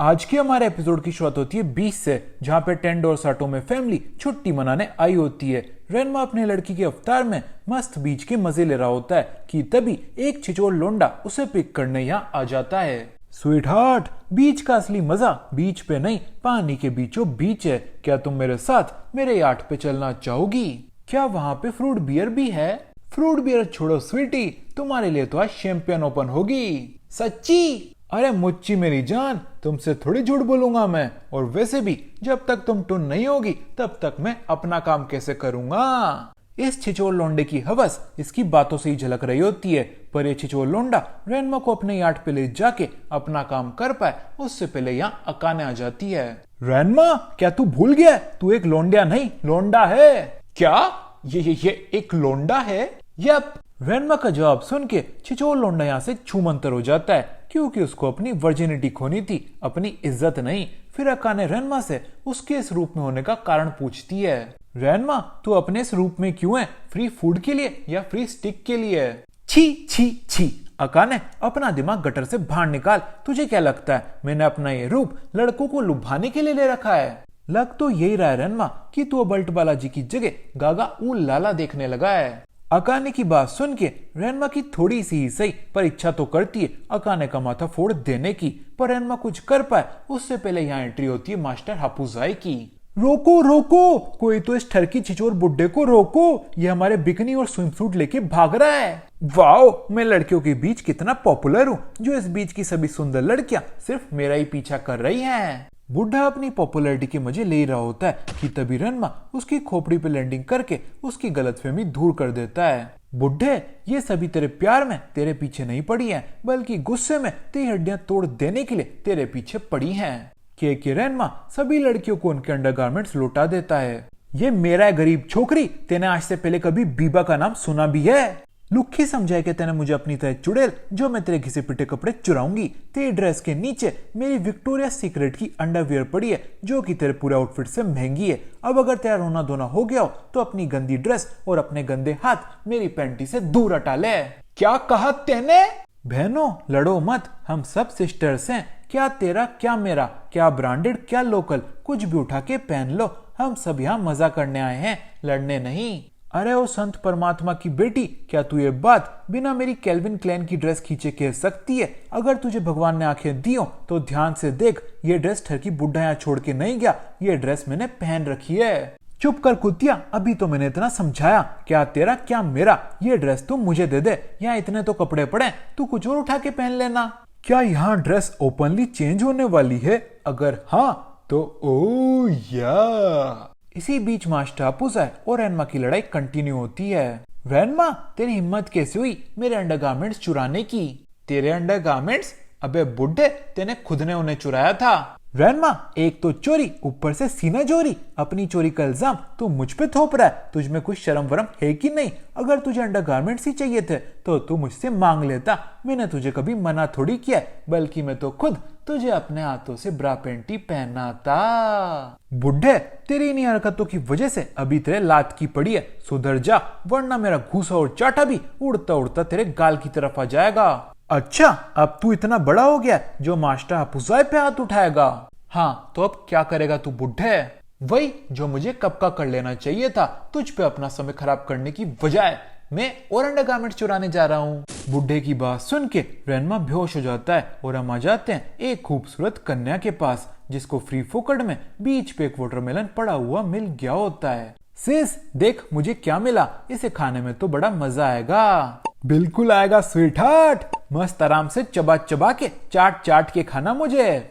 आज के हमारे एपिसोड की शुरुआत होती है बीच से, जहाँ पे टेंड और साटो में फैमिली छुट्टी मनाने आई होती है। रेनमा अपने लड़की के अवतार में मस्त बीच के मजे ले रहा होता है कि तभी एक छिछोर लोंडा उसे पिक करने यहाँ आ जाता है। स्वीट हार्ट, बीच का असली मजा बीच पे नहीं पानी के बीचों बीच है। क्या तुम मेरे साथ मेरे याट पे चलना चाहोगी? क्या वहाँ पे फ्रूट बियर भी है? फ्रूट बियर छोड़ो स्वीटी, तुम्हारे लिए तो आज चैंपियन ओपन होगी। सच्ची? अरे मुच्ची मेरी जान, तुमसे थोड़ी झूठ बोलूंगा मैं। और वैसे भी जब तक तुम टुन नहीं होगी तब तक मैं अपना काम कैसे करूंगा? इस छिछोर लोंडे की हवस इसकी बातों से ही झलक रही होती है, पर ये छिछोर लोंडा रेनमा को अपने याट पे ले जाके अपना काम कर पाए उससे पहले यहाँ अकाने आ जाती है। रेनमा, क्या तू भूल गया? तू एक लोंडिया नहीं लोंडा है। क्या? ये एक लोंडा है? यप। रेनमा का जवाब सुन के छिछोर लोंडा यहाँ से छूमंतर हो जाता है, क्योंकि उसको अपनी वर्जिनिटी खोनी थी, अपनी इज्जत नहीं। फिर अकाने रेनमा से उसके इस रूप में होने का कारण पूछती है। रेनमा, तू अपने इस रूप में क्यों है? फ्री फूड के लिए या फ्री स्टिक के लिए? छी छी छी। अकाने, अपना दिमाग गटर से बाहर निकाल। तुझे क्या लगता है मैंने अपना ये रूप लड़कों को लुभाने के लिए ले रखा है? लग तो यही रहा है रेनमा कि तू अबल्ट बालाजी की जगह गागा ऊ लाला देखने लगा है। अकाने की बात सुन के रेनमा की थोड़ी सी ही सही पर इच्छा तो करती है अकाने का माथा फोड़ देने की, पर रेनमा कुछ कर पाए उससे पहले यहाँ एंट्री होती है मास्टर हापुजाई की। रोको रोको, कोई तो इस ठरकी छिछोर बुड्ढे को रोको, ये हमारे बिकनी और स्विमसूट लेके भाग रहा है। वाओ, मैं लड़कियों के बीच कितना पॉपुलर हूँ, जो इस बीच की सभी सुंदर लड़कियां सिर्फ मेरा ही पीछा कर रही हैं। बुढ़ा अपनी पॉपुलैरिटी के मजे ले रहा होता है कि तभी रेनमा उसकी खोपड़ी पे लैंडिंग करके उसकी गलतफहमी दूर कर देता है। बुढ़े, ये सभी तेरे प्यार में तेरे पीछे नहीं पड़ी हैं, बल्कि गुस्से में तेरी हड्डियां तोड़ देने के लिए तेरे पीछे पड़ी हैं। के रेनमा सभी लड़कियों को उनके अंडरगारमेंट्स लौटा देता है। ये मेरा है गरीब छोकरी, तेने आज से पहले कभी बीबा का नाम सुना भी है? लुक्खी समझाए कि तेने मुझे अपनी तरह चुड़ैल जो मैं तेरे घिसे पिटे कपड़े चुराऊंगी। तेरी ड्रेस के नीचे मेरी विक्टोरिया सीक्रेट की अंडरवियर पड़ी है जो कि तेरे पूरे आउटफिट से महंगी है। अब अगर तेरा रोना धोना हो गया हो तो अपनी गंदी ड्रेस और अपने गंदे हाथ मेरी पैंटी से दूर हटा ले। क्या कहा तेने? बहनों, लड़ो मत, हम सब सिस्टर्स हैं। क्या तेरा क्या मेरा, क्या ब्रांडेड क्या लोकल, कुछ भी उठा के पहन लो। हम सब यहाँ मजा करने आए हैं, लड़ने नहीं। अरे ओ संत परमात्मा की बेटी, क्या तू ये बात बिना मेरी केल्विन क्लेन की ड्रेस खींचे कह सकती है? अगर तुझे भगवान ने आंखें दी हो तो ध्यान से देख, ये ड्रेस ठरकी बुढ़ा यहाँ छोड़ के नहीं गया, ये ड्रेस मैंने पहन रखी है। चुप कर कुतिया, अभी तो मैंने इतना समझाया। क्या तेरा क्या मेरा, ये ड्रेस तू मुझे दे दे। यहाँ इतने तो कपड़े पड़े, तू कुछ और उठा के पहन लेना। क्या यहाँ ड्रेस ओपनली चेंज होने वाली है? अगर हाँ तो ओ या। इसी बीच मास्टर हापुजाई और रेनमा की लड़ाई कंटिन्यू होती है। रेनमा, तेरी हिम्मत कैसे हुई मेरे अंडरगारमेंट्स चुराने की? तेरे अंडरगारमेंट्स? अबे बुड्ढे, तेने खुद ने उन्हें चुराया था। रेनमा, एक तो चोरी, ऊपर से सीना चोरी। अपनी चोरी का इल्जाम तू मुझ पे थोप रहा है। तुझ में कुछ शर्म वरम है कि नहीं? अगर तुझे अंडरगारमेंट्स ही चाहिए थे तो तू मुझसे मांग लेता, मैंने तुझे कभी मना थोड़ी किया, बल्कि मैं तो खुद तुझे अपने हाथों से ब्रा पेंटी पहनाता। बुड्ढे, तेरी इन्हीं हरकतों की वजह से अभी तेरे लात की पड़ी है, सुधर जा, वरना मेरा घूसा और चाटा भी उड़ता उड़ता तेरे गाल की तरफ आ जाएगा। अच्छा, अब तू इतना बड़ा हो गया जो मास्टर हापुजाई पे हाथ उठाएगा? हाँ, तो अब क्या करेगा तू बुड्ढे? वही जो मुझे कब का कर लेना चाहिए था, तुझ पे अपना समय खराब करने की बजाय मैं और अंडरगारमेंट्स चुराने जा रहा हूँ। बुड्ढे की बात सुन के रेनमा बेहोश हो जाता है और हम आ जाते हैं एक खूबसूरत कन्या के पास, जिसको फ्री फोकट में बीच पे एक वाटरमेलन पड़ा हुआ मिल गया होता है। सिस, देख मुझे क्या मिला, इसे खाने में तो बड़ा मजा आएगा। बिल्कुल आएगा स्वीट हार्ट, मस्त आराम से चबा चबा के चाट चाट के खाना मुझे,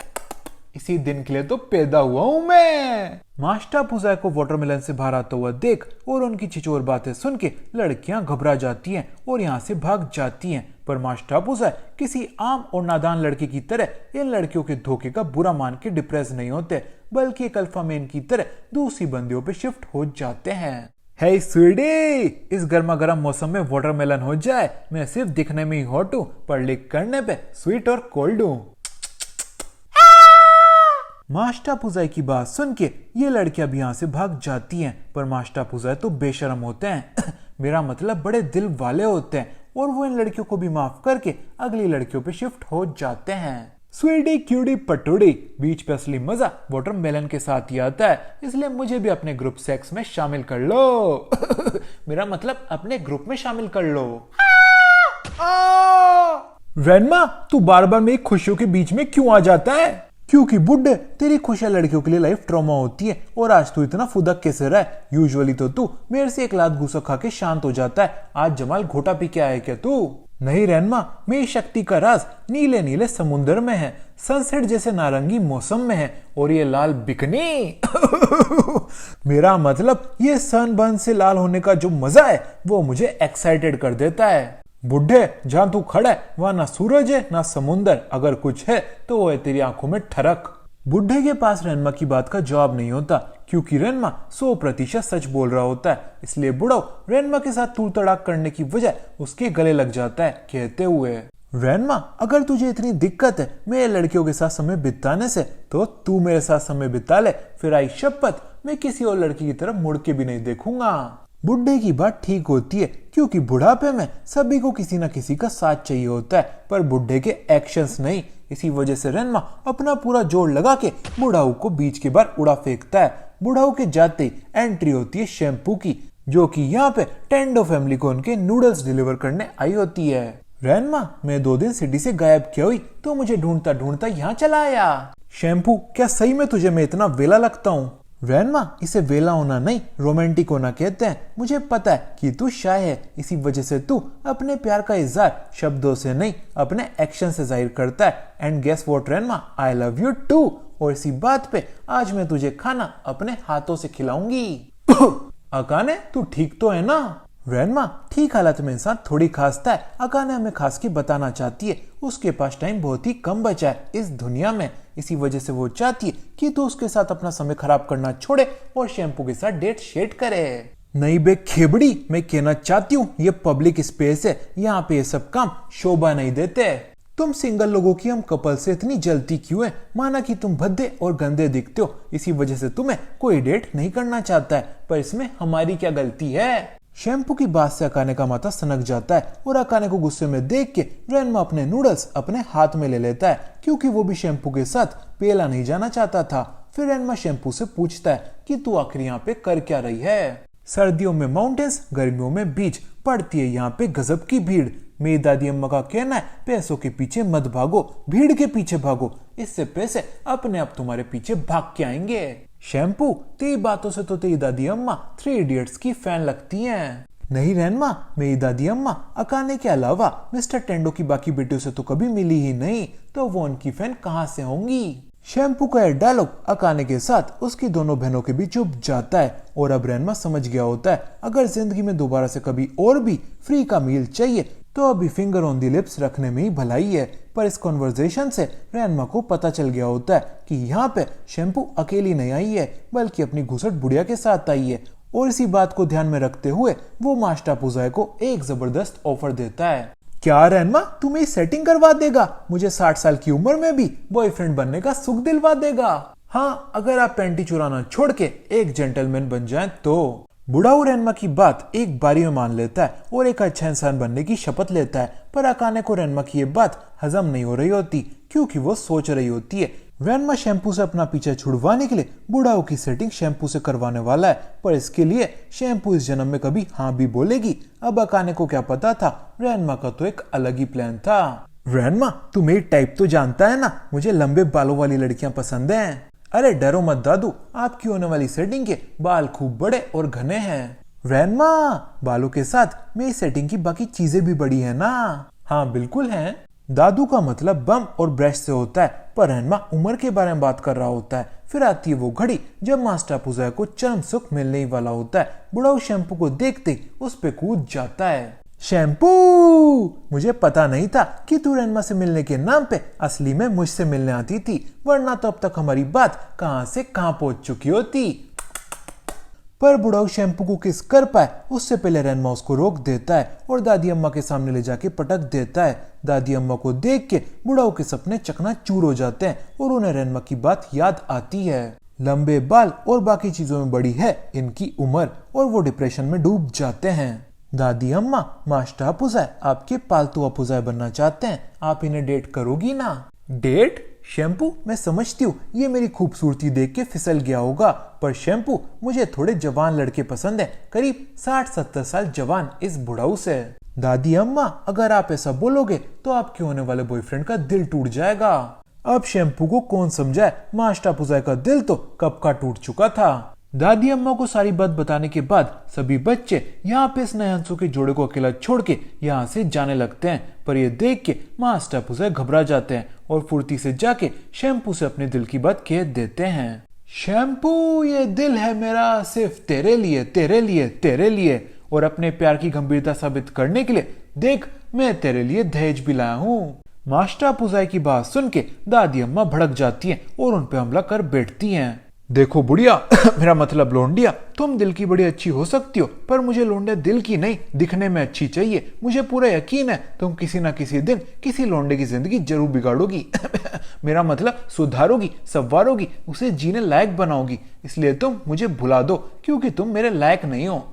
इसी दिन के लिए तो पैदा हुआ हूं मैं। मास्टर हापुजाई को वाटरमेलन से बाहर आता हुआ देख और उनकी छिछोर बातें सुन के लड़कियां घबरा जाती हैं और यहाँ से भाग जाती हैं, पर मास्टर हापुजाई किसी आम और नादान लड़के की तरह इन लड़कियों के धोखे का बुरा मान के डिप्रेस नहीं होते, बल्कि एक अल्फा मेन की तरह दूसरी बंदियों पे शिफ्ट हो जाते हैं। हे स्वीटी, इस गर्मा गर्म मौसम में वाटरमेलन हो जाए, मैं सिर्फ दिखने में ही हॉट हूँ, पर लिख करने पे स्वीट और कोल्ड हूँ। मास्टर हापुजाई की बात सुन के ये लड़कियां भी यहाँ से भाग जाती हैं, पर मास्टर हापुजाई तो बेशरम होते हैं मेरा मतलब बड़े दिल वाले होते हैं, और वो इन लड़कियों को भी माफ करके अगली लड़कियों पे शिफ्ट हो जाते हैं। स्वीटी क्यूटी पटोड़ी, बीच पे असली मजा वाटरमेलन के साथ ही आता है, इसलिए मुझे भी अपने ग्रुप सेक्स में शामिल कर लो। मेरा मतलब अपने ग्रुप में शामिल कर लो। रेनमा, तू बार बार मेरी खुशियों के बीच में क्यों आ जाता है? क्योंकि बुड्ढे, तेरी खुशियां लड़कियों के लिए लाइफ ट्रॉमा होती है और आज तू इतना फुदक के सिर है। यूजुअली तो तू मेरे से एक लात घूसा खा के शांत हो जाता है, आज जमाल घोटा पी के आया क्या तू? नहीं रेनमा, मेरी शक्ति का राज नीले नीले समुद्र में है, सनसेट जैसे नारंगी मौसम में है और ये लाल बिकनी। मेरा मतलब ये सनबर्न से लाल होने का जो मजा है वो मुझे एक्साइटेड कर देता है। बुढ़े, जहां तू खड़ा है वहां ना सूरज है ना समुंदर, अगर कुछ है तो वो है तेरी आंखों में ठरक। बुढ़े के पास रेनमा की बात का जवाब नहीं होता, क्योंकि रेनमा 100% सच बोल रहा होता है, इसलिए बुढ़ाओ रेनमा के साथ तूड़ तड़ाक करने की वजह उसके गले लग जाता है, कहते हुए, रेनमा, अगर तुझे इतनी दिक्कत है मेरे लड़कियों के साथ समय बिताने से तो तू मेरे साथ समय बिता ले, फिर आई शपथ मैं किसी और लड़की की तरफ मुड़ के भी नहीं देखूंगा। बुढ़े की बात ठीक होती है, क्योंकि बुढ़ापे में सभी को किसी न किसी का साथ चाहिए होता है, पर बुढ़े के एक्शंस नहीं। इसी वजह से रेनमा अपना पूरा जोर लगा के बुढ़ाऊ को बीच के बाहर उड़ा फेंकता है। बुढ़ाऊ के जाते ही एंट्री होती है शैम्पू की, जो कि यहाँ पे टेंडो फैमिली को उनके नूडल्स डिलीवर करने आई होती है। रेनमा, मैं 2 दिन सिटी से गायब क्या हुई तो मुझे ढूंढता ढूंढता यहाँ चला आया। शैम्पू, क्या सही में तुझे मैं इतना वेला लगता हूँ? रेनमा, इसे वेला होना नहीं रोमांटिक होना कहते हैं। मुझे पता है कि तू शाय है, इसी वजह से तू अपने प्यार का इजहार शब्दों से नहीं अपने एक्शन से जाहिर करता है। एंड गेस व्हाट रेनमा, आई लव यू टू। और इसी बात पे आज मैं तुझे खाना अपने हाथों से खिलाऊंगी। अकाने, तू ठीक तो है ना? रेनमा, ठीक हालत में इंसान थोड़ी खांसता है। अकाने हमें खास के बताना चाहती है उसके पास टाइम बहुत ही कम बचा है इस दुनिया में, इसी वजह से वो चाहती है कि तू उसके साथ अपना समय खराब करना छोड़े और शैम्पू के साथ डेट शेट करे। नहीं बे खेबड़ी, मैं कहना चाहती हूँ ये पब्लिक स्पेस है, यहाँ पे ये सब काम शोभा नहीं देते। तुम सिंगल लोगों की हम कपल से इतनी जलती क्यों है? माना कि तुम भद्दे और गंदे दिखते हो, इसी वजह से तुम्हें कोई डेट नहीं करना चाहता है, पर इसमें हमारी क्या गलती है? शैम्पू की बात से अकाने का माथा सनक जाता है और अकाने को गुस्से में देख के रेनमा अपने नूडल्स अपने हाथ में ले लेता है, क्योंकि वो भी शैम्पू के साथ पेला नहीं जाना चाहता था। फिर रेनमा शैम्पू से पूछता है कि तू आखिर यहाँ पे कर क्या रही है? सर्दियों में माउंटेन्स, गर्मियों में बीच, पड़ती है यहाँ पे गजब की भीड़। मेरी दादी अम्मा का कहना है पैसों के पीछे मत भागो, भीड़ के पीछे भागो, इससे पैसे अपने आप तुम्हारे पीछे भाग के आएंगे। शैम्पू, तेरी बातों से तो तेरी दादी अम्मा 3 इडियट्स की फैन लगती हैं। नहीं रेनमा, मेरी दादी अम्मा अकाने के अलावा मिस्टर टेंडो की बाकी बेटियों से तो कभी मिली ही नहीं, तो वो उनकी फैन कहाँ से होंगी? शैम्पू का यह डायलॉग अकाने के साथ उसकी दोनों बहनों के बीच चुप जाता है और अब रेनमा समझ गया होता है अगर जिंदगी में दोबारा से कभी और भी फ्री का मील चाहिए तो अभी फिंगर ऑन दी लिप्स रखने में ही भलाई है। पर इस कॉन्वर्जेशन से रेनमा को पता चल गया होता है कि यहाँ पे शैम्पू अकेली नहीं आई है, बल्कि अपनी घुसट बुढ़िया के साथ आई है। और इसी बात को ध्यान में रखते हुए वो मास्टर पुजाए को एक जबरदस्त ऑफर देता है। क्या रेनमा, तू मेरी सेटिंग करवा देगा? मुझे 60 साल की उम्र में भी बॉयफ्रेंड बनने का सुख दिलवा देगा? हाँ, अगर आप पैंटी चुराना छोड़ के एक जेंटलमैन बन जाएं तो। बुढ़ाऊ रेनमा की बात एक बारी में मान लेता है और एक अच्छा इंसान बनने की शपथ लेता है, पर अकाने को रेनमा की ये बात हजम नहीं हो रही होती, क्योंकि वो सोच रही होती है रेनमा शैम्पू से अपना पीछा छुड़वाने के लिए बुढ़ाऊ की सेटिंग शैम्पू से करवाने वाला है, पर इसके लिए शैम्पू इस जन्म में कभी हाँ भी बोलेगी। अब अकाने को क्या पता था, रेनमा का तो एक अलग ही प्लान था। रेनमा, तू मेरी टाइप तो जानता है ना, मुझे लंबे बालों वाली लड़कियां पसंद हैं। अरे डरो मत दादू, आपकी होने वाली सेटिंग के बाल खूब बड़े और घने हैं। रेनमा, बालों के साथ मेरी सेटिंग की बाकी चीजें भी बड़ी है ना? हाँ बिल्कुल हैं। दादू का मतलब बम और ब्रश से होता है, पर रेनमा उम्र के बारे में बात कर रहा होता है। फिर आती है वो घड़ी जब मास्टर पुजाया को चरम सुख मिलने ही वाला होता है। बुढ़ाऊ शैम्पू को देखते उस पे कूद जाता है। शैम्पू, मुझे पता नहीं था कि तू रेनमा से मिलने के नाम पे असली में मुझसे मिलने आती थी, वरना तो अब तक हमारी बात कहां से कहां पहुंच चुकी होती। पर बुढ़ाऊ शैम्पू को किस कर पाए उससे पहले रेनमा उसको रोक देता है और दादी अम्मा के सामने ले जाके पटक देता है। दादी अम्मा को देख के बुढ़ाऊ के सपने चकनाचूर हो जाते हैं और उन्हें रेनमा की बात याद आती है। लंबे बाल और बाकी चीजों में बड़ी है इनकी उम्र, और वो डिप्रेशन में डूब जाते हैं। दादी अम्मा, मास्टर अपुजाय आपके पालतू अपुजाय बनना चाहते हैं, आप इन्हें डेट करोगी ना? डेट? शैम्पू? मैं समझती हूँ ये मेरी खूबसूरती देख के फिसल गया होगा, पर शैम्पू मुझे थोड़े जवान लड़के पसंद है, करीब 60-70 साल जवान इस बुढ़ाऊ से। दादी अम्मा, अगर आप ऐसा बोलोगे तो आपके होने वाले बॉयफ्रेंड का दिल टूट जाएगा। अब शैम्पू को कौन समझाए, मास्टर पुजाई का दिल तो कब का टूट चुका था। दादी अम्मा को सारी बात बताने के बाद सभी बच्चे यहाँ पे इस नए हंसों के जोड़े को अकेला छोड़ के यहाँ से जाने लगते हैं, पर ये देख के मास्टर पुजाई घबरा जाते हैं और फुर्ती से जाके शैम्पू से अपने दिल की बात कह देते हैं। शैम्पू, ये दिल है मेरा सिर्फ तेरे लिए, तेरे लिए, तेरे लिए, और अपने प्यार की गंभीरता साबित करने के लिए देख मैं तेरे लिए दहेज भी लाया हूँ। मास्टर पुजाई की बात सुन के दादी अम्मा भड़क जाती हैं और उन पे हमला कर बैठती हैं। देखो बुढ़िया, मेरा मतलब लोंडिया, तुम दिल की बड़ी अच्छी हो सकती हो, पर मुझे लोंडिया दिल की नहीं दिखने में अच्छी चाहिए। मुझे पूरा यकीन है तुम किसी ना किसी दिन किसी लोंडे की जिंदगी जरूर बिगाड़ोगी। मेरा मतलब सुधारोगी, संवारोगी, उसे जीने लायक बनाओगी। इसलिए तुम मुझे भुला दो क्योंकि तुम मेरे लायक नहीं हो।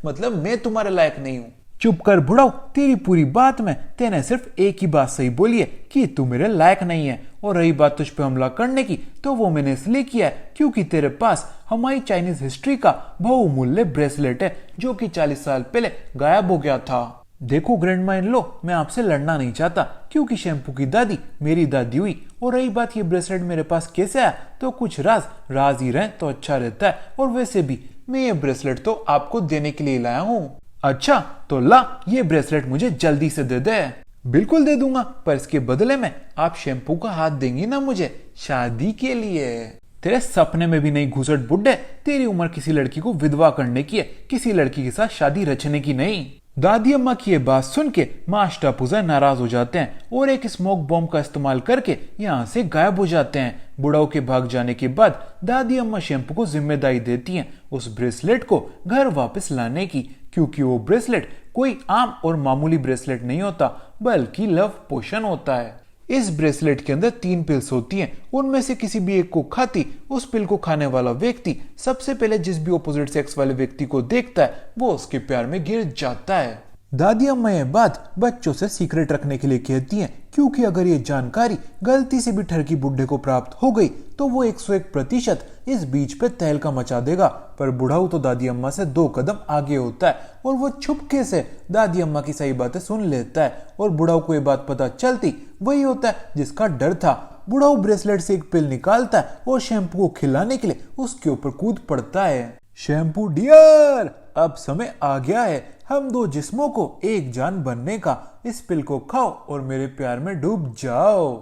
मतलब मैं तुम्हारे लायक नहीं हूँ। चुप कर बुढ़ाओ, तेरी पूरी बात में तेने सिर्फ एक ही बात सही बोली है कि तू मेरे लायक नहीं है, और रही बात तुझ पे हमला करने की तो वो मैंने इसलिए किया है क्योंकि तेरे पास हमारी चाइनीज हिस्ट्री का बहुमूल्य ब्रेसलेट है जो कि 40 साल पहले गायब हो गया था। देखो ग्रैंडमा इन लो, मैं आपसे लड़ना नहीं चाहता क्योंकि शैम्पू की दादी मेरी दादी हुई, और रही बात ये ब्रेसलेट मेरे पास कैसे आया तो कुछ राज ही रहे तो अच्छा रहता है, और वैसे भी मैं ये ब्रेसलेट तो आपको देने के लिए लाया हूँ। अच्छा तो ला, ये ब्रेसलेट मुझे जल्दी से दे दे। बिल्कुल दे दूंगा, पर इसके बदले में आप शैम्पू का हाथ देंगी ना मुझे शादी के लिए। तेरे सपने में भी नहीं घुसट बुड्ढे, तेरी उम्र किसी लड़की को विधवा करने की है, किसी लड़की के साथ शादी रचने की नहीं। दादी अम्मा की ये बात सुन के मास्टर पुजाई नाराज हो जाते हैं और एक स्मोक बॉम्ब का इस्तेमाल करके यहाँ से गायब हो जाते हैं। बुढ़ाओ के भाग जाने के बाद दादी अम्मा शैम्पू को जिम्मेदारी देती हैं उस ब्रेसलेट को घर वापस लाने की, क्योंकि वो ब्रेसलेट कोई आम और मामूली ब्रेसलेट नहीं होता बल्कि लव पोशन होता है। इस ब्रेसलेट के अंदर 3 पिल्स होती हैं, उनमें से किसी भी एक को खाती उस पिल को खाने वाला व्यक्ति सबसे पहले जिस भी ऑपोजिट सेक्स वाले व्यक्ति को देखता है वो उसके प्यार में गिर जाता है। दादी अम्मा ये बात बच्चों से सीक्रेट रखने के लिए कहती हैं क्योंकि अगर ये जानकारी गलती से भी ठरकी बुढ़े को प्राप्त हो गई तो वो 101% इस बीच पे तहलका मचा देगा। पर बुढ़ाऊ तो दादी अम्मा से 2 कदम आगे होता है और वो छुपके से दादी अम्मा की सही बातें सुन लेता है, और बुढ़ाऊ को ये बात पता चलती वही होता है जिसका डर था। बुढ़ाऊ ब्रेसलेट से एक पिल निकालता है और शैम्पू को खिलाने के लिए उसके ऊपर कूद पड़ता है। शैम्पू डियर, अब समय आ गया है हम 2 जिस्मों को एक जान बनने का। इस पिल को खाओ और मेरे प्यार में डूब जाओ।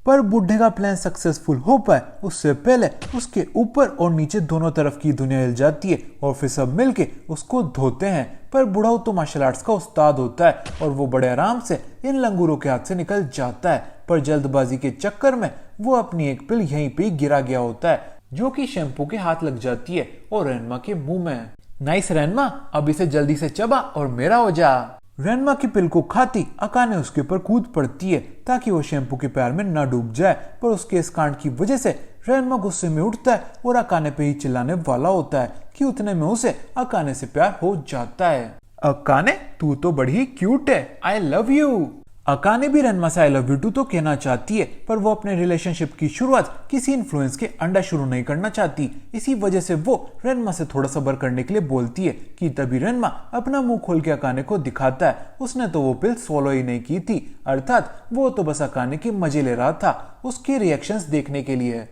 पर बुढ़े का प्लान सक्सेसफुल हो पाए उससे पहले उसके ऊपर और नीचे दोनों तरफ की दुनिया हिल जाती है और फिर सब मिलके उसको धोते हैं। पर बुढ़ाऊ तो मार्शल आर्ट्स का उस्ताद होता है और वो बड़े आराम से इन लंगूरों के हाथ से निकल जाता है, पर जल्दबाजी के चक्कर में वो अपनी एक पिल यहीं पे गिरा गया होता है जो कि शैम्पू के हाथ लग जाती है और रेनमा के मुंह में। नाइस रेनमा, अब इसे जल्दी से चबा और मेरा हो जा। रेनमा की पिल को खाती अकाने उसके ऊपर कूद पड़ती है ताकि वो शैम्पू के प्यार में न डूब जाए, पर उसके इस कांड की वजह से रेनमा गुस्से में उठता है और अकाने पे ही चिल्लाने वाला होता है कि उतने में उसे अकाने से प्यार हो जाता है। अकाने, तू तो बड़ी ही क्यूट है, आई लव यू। अकाने भी रेनमा से आई लव यू टू तो कहना चाहती है, पर वो अपने रिलेशनशिप की शुरुआत किसी इन्फ्लुएंस के अंडर शुरू नहीं करना चाहती। इसी वजह से वो रेनमा से थोड़ा सब्र करने के लिए बोलती है कि तभी रेनमा अपना मुंह खोल के अकाने को दिखाता है उसने तो वो पिल swallow ही नहीं की थी, अर्थात वो तो बस अकाने के मजे ले रहा था उसके रिएक्शंस देखने के लिए।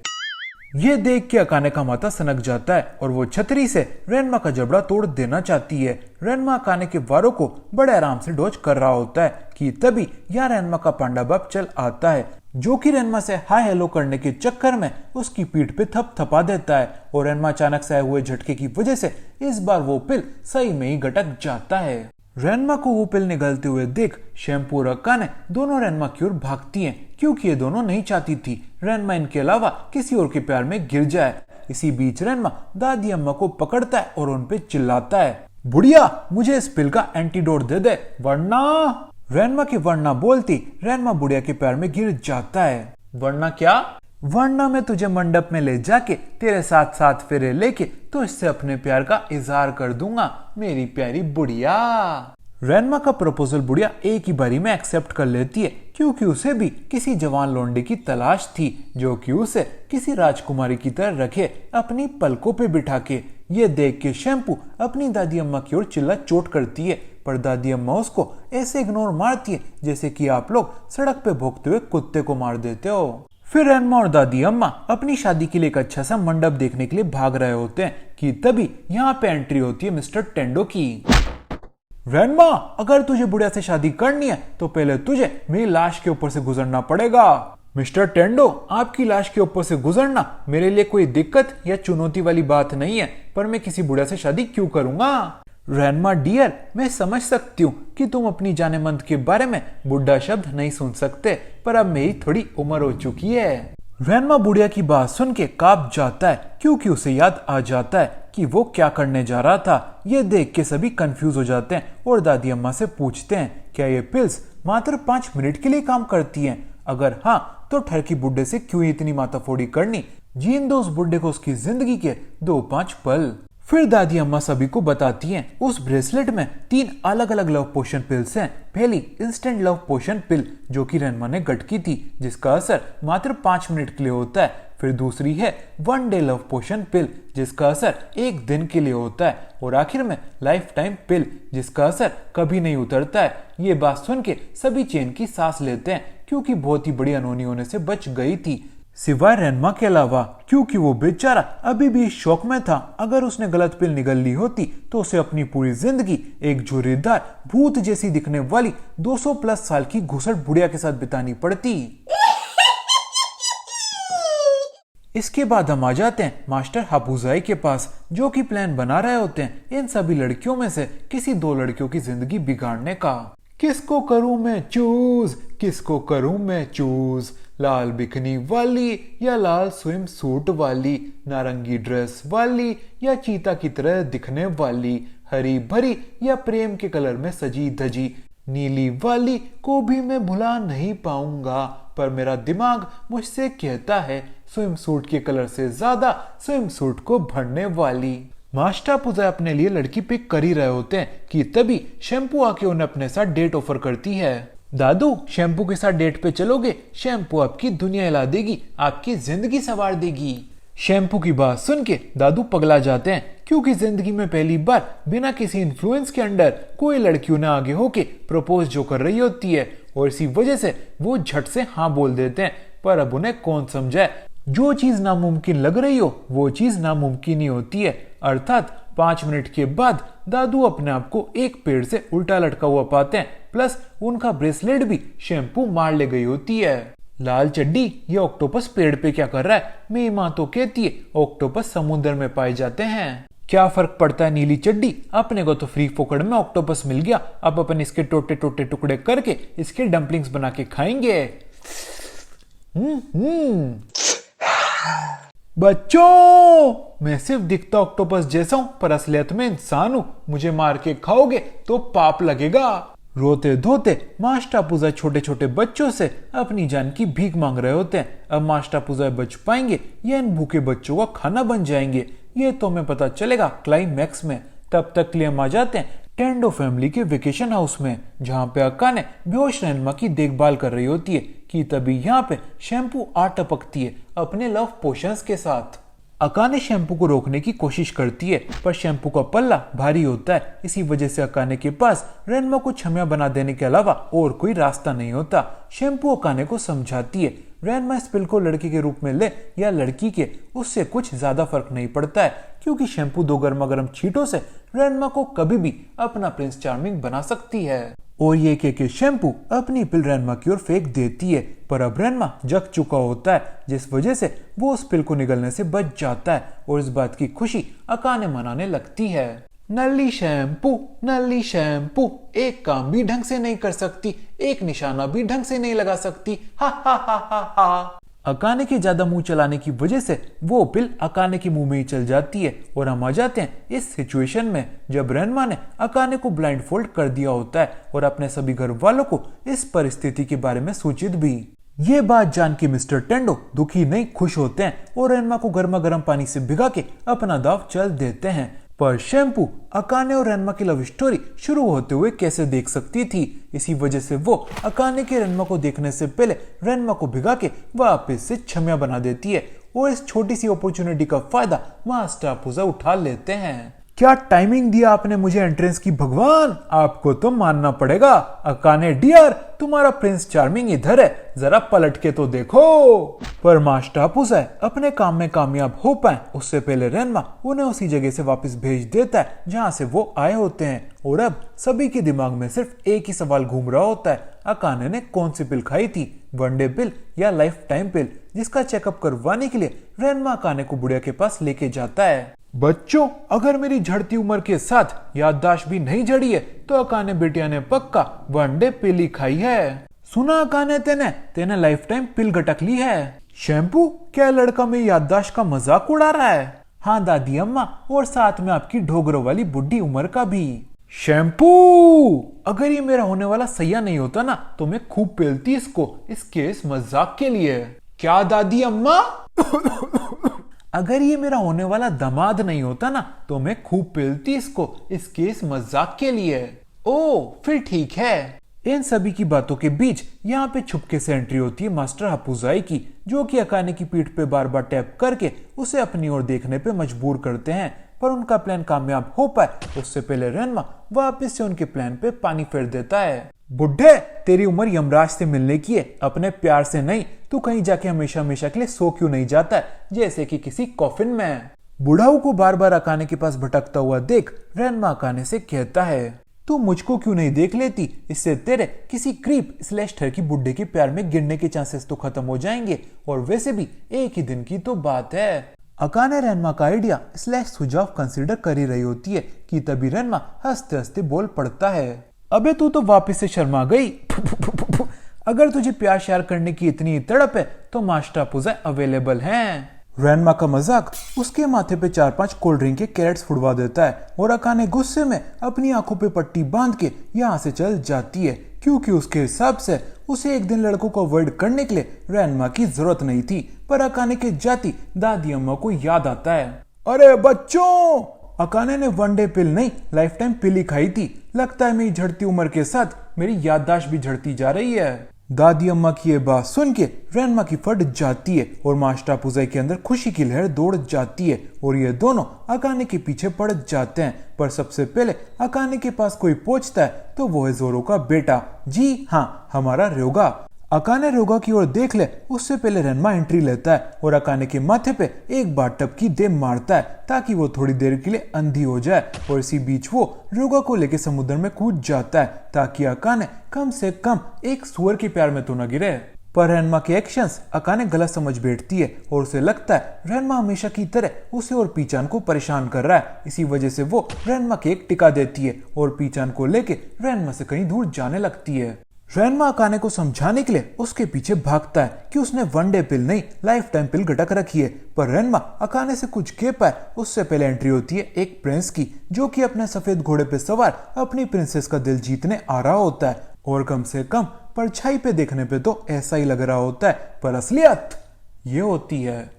ये देख के अकाने का माथा सनक जाता है और वो छतरी से रेनमा का जबड़ा तोड़ देना चाहती है। रेनमा अकाने के वारों को बड़े आराम से डॉज कर रहा होता है कि तभी यहाँ रेनमा का पांडा बाप चल आता है जो कि रेनमा से हाय हेलो करने के चक्कर में उसकी पीठ पे थपथपा देता है, और रेनमा अचानक से आए हुए झटके की वजह से इस बार वो पिल सही में ही गटक जाता है। रेनमा को वो पिल निगलते हुए देख शैम्पू और अकाने दोनों रेनमा की ओर भागती हैं क्योंकि ये दोनों नहीं चाहती थी रेनमा इनके अलावा किसी और के प्यार में गिर जाए। इसी बीच रेनमा दादी अम्मा को पकड़ता है और उन पे चिल्लाता है, बुढ़िया मुझे इस पिल का एंटीडोट दे दे वरना। रेनमा की वरना बोलती रेनमा बुढ़िया के प्यार में गिर जाता है। वरना क्या? वरना मैं तुझे मंडप में ले जाके तेरे साथ साथ फेरे लेके तो इससे अपने प्यार का इजहार कर दूंगा मेरी प्यारी बुढ़िया। रेनमा का प्रपोजल बुढ़िया एक ही बारी में एक्सेप्ट कर लेती है, क्योंकि उसे भी किसी जवान लौंडे की तलाश थी जो कि उसे किसी राजकुमारी की तरह रखे अपनी पलकों पे बिठा के। ये देख के शैम्पू अपनी दादी अम्मा की ओर चिल्ला चोट करती है, पर दादी अम्मा उसको ऐसे इग्नोर मारती है जैसे कि आप लोग सड़क पे भौंकते हुए कुत्ते को मार देते हो। फिर रेनमा और दादी अम्मा अपनी शादी के लिए एक अच्छा सा मंडप देखने के लिए भाग रहे होते हैं कि तभी यहाँ पे एंट्री होती है मिस्टर टेंडो की। रेनमा, अगर तुझे बुढ़िया से शादी करनी है तो पहले तुझे मेरी लाश के ऊपर से गुजरना पड़ेगा। मिस्टर टेंडो, आपकी लाश के ऊपर से गुजरना मेरे लिए कोई दिक्कत या चुनौती वाली बात नहीं है, पर मैं किसी बुढ़िया से शादी क्यों करूंगा। रेनमा डियर, मैं समझ सकती हूँ कि तुम अपनी जानेमंद के बारे में बुढ़ा शब्द नहीं सुन सकते, पर अब मेरी थोड़ी उम्र हो चुकी है। रेनमा बुढ़िया की बात सुन के कांप जाता है, क्योंकि उसे याद आ जाता है कि वो क्या करने जा रहा था। ये देख के सभी कंफ्यूज हो जाते हैं और दादी अम्मा से पूछते हैं, क्या ये पिल्स मात्र 5 मिनट के लिए काम करती हैं? अगर हाँ, तो ठरकी बुड्ढे से क्यों इतनी माथाफोड़ी करनी? जीन दो उस बुड्ढे को उसकी जिंदगी के 2-5 पल। फिर दादी अम्मा सभी को बताती हैं उस ब्रेसलेट में 3 अलग अलग लव पोशन पिल्स हैं। पहली इंस्टेंट लव पोशन पिल जो कि रेनमा ने गटकी थी, जिसका असर मात्र 5 मिनट के लिए होता है। फिर दूसरी है 1 डे लव पोशन पिल जिसका असर 1 दिन के लिए होता है। और आखिर में लाइफ टाइम पिल जिसका असर कभी नहीं उतरता है। ये बात सुन के सभी चैन की सांस लेते हैं, क्योंकि बहुत ही बड़ी अनहोनी होने से बच गई थी, सिवाय रेनमा के अलावा, क्योंकि वो बेचारा अभी भी शौक में था। अगर उसने गलत पिल निगल ली होती तो उसे अपनी पूरी जिंदगी एक झुर्रीदार भूत जैसी दिखने वाली 200+ साल की घुसट बुढ़िया के साथ बितानी पड़ती। इसके बाद हम आ जाते हैं मास्टर हापुजाई के पास, जो कि प्लान बना रहे होते हैं इन सभी लड़कियों में से किसी 2 लड़कियों की जिंदगी बिगाड़ने का। किसको करूं मैं चूज, किसको करूं मैं चूज, लाल बिकनी वाली या लाल स्विम सूट वाली, नारंगी ड्रेस वाली या चीता की तरह दिखने वाली, हरी भरी या प्रेम के कलर में सजी धजी, नीली वाली को भी मैं भुला नहीं पाऊंगा, पर मेरा दिमाग मुझसे कहता है स्विम सूट के कलर से ज्यादा स्विम सूट को भरने वाली। मास्टर पुजा अपने लिए लड़की पिक कर ही रहे होते हैं कि तभी शैम्पू आके उन्हें अपने साथ डेट ऑफर करती है। दादू, शैम्पू के साथ डेट पे चलोगे? शैम्पू आपकी दुनिया हिला देगी, आपकी जिंदगी संवार देगी। शैम्पू की बात सुन के दादू पगला जाते हैं, क्योंकि जिंदगी में पहली बार बिना किसी इन्फ्लुएंस के अंडर कोई लड़की उन्हें आगे होके प्रपोज जो कर रही होती है, और इसी वजह से वो झट से हाँ बोल देते हैं। पर अब उन्हें कौन समझाए, जो चीज नामुमकिन लग रही हो वो चीज नामुमकिन ही होती है। अर्थात 5 मिनट के बाद दादू अपने आप को एक पेड़ से उल्टा लटका हुआ पाते हैं, प्लस उनका ब्रेसलेट भी शैम्पू मार ले गई होती है। लाल चड्डी, ये ऑक्टोपस पेड़ पे क्या कर रहा है? मेरी माँ तो कहती है ऑक्टोपस समुद्र में पाए जाते हैं। क्या फर्क पड़ता है नीली चड्डी, अपने को तो फ्री फोकड़ में ऑक्टोपस मिल गया। अब अपन इसके टोटे टोटे टुकड़े करके इसके डम्पलिंग्स बना के खाएंगे। बच्चों, मैं सिर्फ दिखता ऑक्टोपस जैसा हूं, पर असलियत में इंसान हूं। मुझे मार के खाओगे तो पाप लगेगा। रोते धोते मास्टर पुजा छोटे छोटे बच्चों से अपनी जान की भीख मांग रहे होते हैं। अब मास्टर पुजा बच पाएंगे या इन भूखे बच्चों का खाना बन जाएंगे, ये तो हमें पता चलेगा क्लाइमैक्स में। तब तक के लिए हम आ जाते हैं टेंडो फैमिली के वेकेशन हाउस में, जहाँ पे अकाने बेहोश रेनमा की देखभाल कर रही होती है कि तभी यहाँ पे शैम्पू आ टपकती है अपने लव पोशंस के साथ। अकाने शैम्पू को रोकने की कोशिश करती है, पर शैम्पू का पल्ला भारी होता है। इसी वजह से अकाने के पास रेनमा को क्षमा बना देने के अलावा और कोई रास्ता नहीं होता। शैम्पू अकाने को समझाती है रेनमा इस पिल को लड़के के रूप में ले या लड़की के, उससे कुछ ज्यादा फर्क नहीं पड़ता है, क्योंकि शैम्पू 2 गर्मा गर्म छींटों से रेनमा को कभी भी अपना प्रिंस चार्मिंग बना सकती है। और ये के शैम्पू अपनी पिल रेनमा की ओर फेंक देती है, पर अब रेनमा जग चुका होता है, जिस वजह से वो उस पिल को निगलने से बच जाता है। और इस बात की खुशी अकाने मनाने लगती है। नली शैम्पू एक काम भी ढंग से नहीं कर सकती, एक निशाना भी ढंग से नहीं लगा सकती, हा हा हा हा हा। अकाने के ज्यादा मुंह चलाने की वजह से वो पिल अकाने के मुंह में ही चल जाती है। और हम आ जाते हैं इस सिचुएशन में जब रेनमा ने अकाने को ब्लाइंड फोल्ड कर दिया होता है और अपने सभी घर वालों को इस परिस्थिति के बारे में सूचित भी। ये बात जान के मिस्टर टेंडो दुखी नहीं खुश होते हैं और रेनमा को गर्मा गर्म पानी से भिगा के अपना दाव चल देते हैं। पर शैम्पू अकाने और रेनमा की लव स्टोरी शुरू होते हुए कैसे देख सकती थी। इसी वजह से वो अकाने के रेनमा को देखने से पहले रेनमा को भिगा के वापस से छमिया बना देती है और इस छोटी सी अपॉर्चुनिटी का फायदा मास्टर अपुजा उठा लेते हैं। क्या टाइमिंग दिया आपने मुझे एंट्रेंस की भगवान, आपको तो मानना पड़ेगा। अकाने डियर, तुम्हारा प्रिंस चार्मिंग इधर है, जरा पलट के तो देखो। पर मास्टर अपुजा अपने काम में कामयाब हो पाए उससे पहले रेनमा उन्हें उसी जगह से वापस भेज देता है जहां से वो आए होते हैं। और अब सभी के दिमाग में सिर्फ एक ही सवाल घूम रहा होता है, अकाने ने कौन सी पिल खाई थी, वनडे पिल या लाइफ टाइम पिल, जिसका चेकअप करवाने के लिए रेनमा अकाने को बुढ़िया के पास लेके जाता है। बच्चों, अगर मेरी झड़ती उम्र के साथ याददाश्त भी नहीं झड़ी है तो अकाने बेटिया ने पक्का वनडे पिल ही खाई है। सुना अकाने, तेने लाइफ टाइम पिल गटक ली है। शैम्पू, क्या लड़का में याददाश्त का मजाक उड़ा रहा है? हाँ दादी अम्मा, और साथ में आपकी ढोगरों वाली बुढ़ी उम्र का भी। शैम्पू, अगर ये मेरा होने वाला सैया नहीं होता ना तो मैं खूब पेलती इसके इस मजाक के लिए। क्या दादी अम्मा? अगर ये मेरा होने वाला दामाद नहीं होता ना तो मैं खूब पेलती इसके इस मजाक के लिए। ओ, फिर ठीक है। इन सभी की बातों के बीच यहाँ पे छुपके से एंट्री होती है मास्टर हपुजाई की, जो कि अकाने की पीठ पे बार बार टैप करके उसे अपनी ओर देखने पे मजबूर करते हैं। पर उनका प्लान कामयाब हो पाए उससे पहले रेनमा वापस से उनके प्लान पे पानी फेर देता है। बुढ़े, तेरी उम्र यमराज से मिलने की है, अपने प्यार से नहीं। तू कहीं जाके हमेशा हमेशा के लिए सो क्यों नहीं जाता है, जैसे कि किसी कॉफिन में। बुढ़ाऊ को बार बार अकाने के पास भटकता हुआ देख रेनमा अकाने से कहता है, तू मुझको क्यों नहीं देख लेती, इससे तेरे किसी क्रीप स्लैश ठर की बुढ़े के प्यार में गिरने के चांसेस तो खत्म हो जाएंगे, और वैसे भी एक ही दिन की तो बात है। अकाने रेनमा का आइडिया स्लैश सुझाव कंसीडर कर ही रही होती है कि तभी रेनमा हंसते हंसते बोल पड़ता है, अबे तू तो वापिस से शर्मा गई। अगर तुझे प्यार श्यार करने की इतनी तड़प है तो मास्टर अपुजा अवेलेबल हैं। रेनमा का मजाक उसके माथे पे 4-5 कोल्ड ड्रिंक के कैरेट्स फुड़वा देता है और अकाने गुस्से में अपनी आंखों पे पट्टी बांध के यहाँ से चल जाती है, क्योंकि उसके हिसाब से उसे एक दिन लड़कों को अवॉइड करने के लिए रेनमा की जरूरत नहीं थी। पर अकाने के जाती दादी अम्मा को याद आता है, अरे बच्चों, अकाने ने वनडे पिल नहीं लाइफ टाइम पिल ही खाई थी। लगता है मेरी झड़ती उम्र के साथ मेरी याददाश्त भी झड़ती जा रही है। दादी अम्मा की ये बात सुन के रेनमा की फट जाती है और मास्टर अपुजा के अंदर खुशी की लहर दौड़ जाती है और ये दोनों अकाने के पीछे पड़ जाते हैं। पर सबसे पहले अकाने के पास कोई पहुंचता है तो वो है जोरो का बेटा, जी हाँ, हमारा रयोगा। अकाने रयोगा की ओर देख ले उससे पहले रेनमा एंट्री लेता है और अकाने के माथे पे एक बार टपकी दे मारता है ताकि वो थोड़ी देर के लिए अंधी हो जाए, और इसी बीच वो रयोगा को लेके समुद्र में कूद जाता है ताकि अकाने कम से कम एक सुअर के प्यार में तो न गिरे। पर रेनमा के एक्शंस अकाने गलत समझ बैठती है और उसे लगता है रेनमा हमेशा की तरह उसे और पीचान को परेशान कर रहा है। इसी वजह से वो रेनमा के एक टिका देती है और पीचान को लेके रेनमा से कहीं दूर जाने लगती है। रेनमा अकाने को समझाने के लिए उसके पीछे भागता है कि उसने वनडे पिल नहीं लाइफ टाइम पिल गटक रखी है। पर रेनमा अकाने से कुछ कह पाए उससे पहले एंट्री होती है एक प्रिंस की, जो कि अपने सफेद घोड़े पे सवार अपनी प्रिंसेस का दिल जीतने आ रहा होता है, और कम से कम परछाई पे देखने पे तो ऐसा ही लग रहा होता है, पर असलियत ये होती है।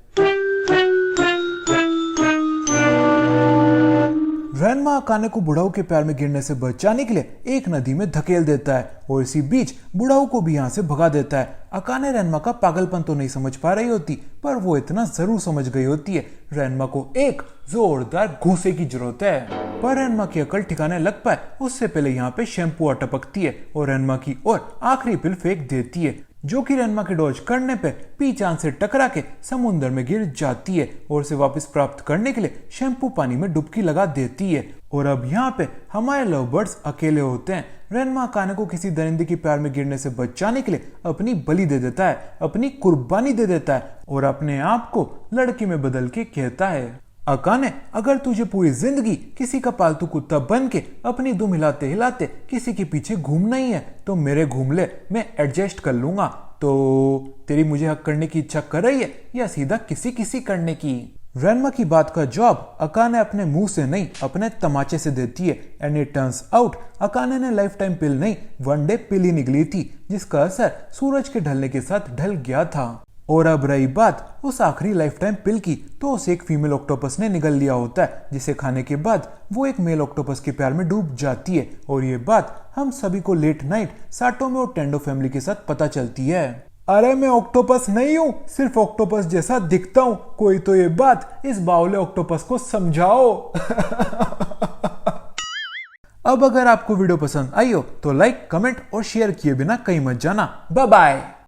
रेनमा अकाने को बुढ़ाऊ के प्यार में गिरने से बचाने के लिए एक नदी में धकेल देता है और इसी बीच बुढ़ाऊ को भी यहाँ से भगा देता है। अकाने रेनमा का पागलपन तो नहीं समझ पा रही होती, पर वो इतना जरूर समझ गई होती है, रेनमा को एक जोरदार घूंसे की जरूरत है। पर रेनमा की अकल ठिकाने लग पाए उससे पहले यहाँ पे शैम्पू टपकती है और रेनमा की ओर आखिरी पिल फेंक देती है, जो कि रेनमा के डॉज करने पे पीचान से टकरा के समुद्र में गिर जाती है और उसे वापस प्राप्त करने के लिए शैम्पू पानी में डुबकी लगा देती है। और अब यहाँ पे हमारे लव बर्ड्स अकेले होते हैं। रेनमा अकाने को किसी दरिंदे के प्यार में गिरने से बचाने के लिए अपनी बलि दे देता है, अपनी कुर्बानी दे देता है और अपने आप को लड़की में बदल के कहता है, अकाने, अगर तुझे पूरी जिंदगी किसी का पालतू कुत्ता बन के अपनी दुम हिलाते हिलाते किसी के पीछे घूमना ही है तो मेरे घूम ले, मैं एडजस्ट कर लूंगा। तो तेरी मुझे हक करने की इच्छा कर रही है या सीधा किसी किसी करने की? रेनमा की बात का जवाब अकाने अपने मुंह से नहीं अपने तमाचे से देती है, and it turns out Akane ने लाइफ टाइम पिल नहीं वनडे पिल ही निकली थी, जिसका असर सूरज के ढलने के साथ ढल गया था। और अब रही बात उस आखिरी लाइफ टाइम पिल की, तो उसे एक फीमेल ऑक्टोपस ने निगल लिया होता है, जिसे खाने के बाद वो एक मेल ऑक्टोपस के प्यार में डूब जाती है। और ये बात हम सभी को लेट नाइट साटोमे और टेंडो फैमिली के साथ पता चलती है। अरे मैं ऑक्टोपस नहीं हूं, सिर्फ ऑक्टोपस जैसा दिखता हूं, कोई तो ये बात इस बावले ऑक्टोपस को समझाओ। अब अगर आपको वीडियो पसंद आई हो तो लाइक, कमेंट और शेयर किए बिना कहीं मत जाना। Bye bye.